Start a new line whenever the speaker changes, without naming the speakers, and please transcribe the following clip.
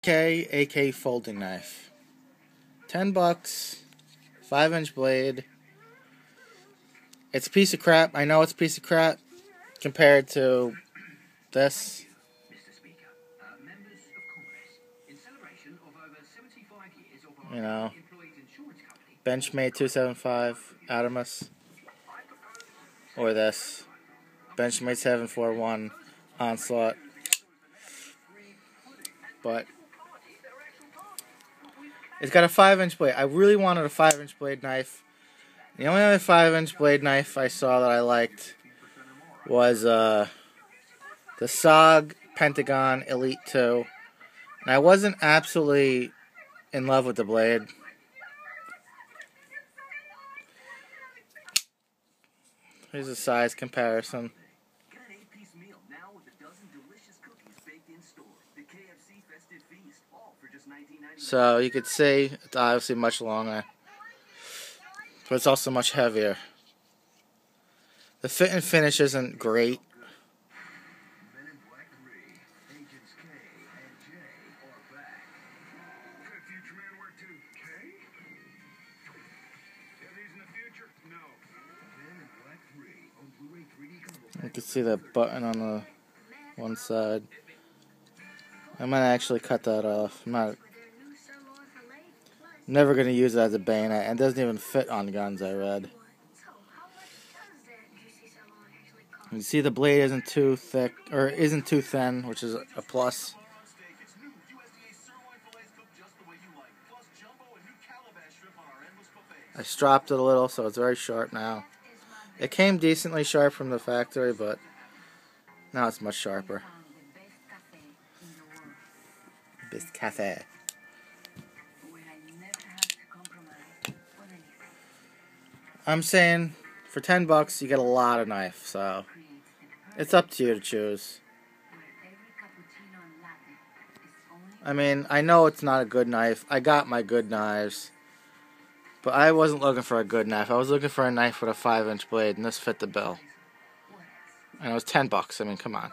AK folding knife. $10, 5-inch blade. It's a piece of crap. I know it's a piece of crap compared to this. You know, Benchmade 275 Adamus, or this Benchmade 741 Onslaught. But it's got a 5-inch blade. I really wanted a 5-inch blade knife. The only other 5-inch blade knife I saw that I liked was the SOG Pentagon Elite 2. And I wasn't absolutely in love with the blade. Here's a size comparison. So you could see it's obviously much longer, but it's also much heavier. The fit and finish isn't great. You can see the button on the one side. I might actually cut that off. I'm never going to use it as a bayonet, and it doesn't even fit on guns, I read. You see the blade isn't too thick, or isn't too thin, which is a plus. I stropped it a little, so it's very sharp now. It came decently sharp from the factory, but now it's much sharper. Biscafe. I'm saying for $10 you get a lot of knife, so it's up to you to choose. I mean, I know it's not a good knife. I got my good knives, but I wasn't looking for a good knife. I was looking for a knife with a 5-inch blade, and this fit the bill. And it was $10. I mean, come on.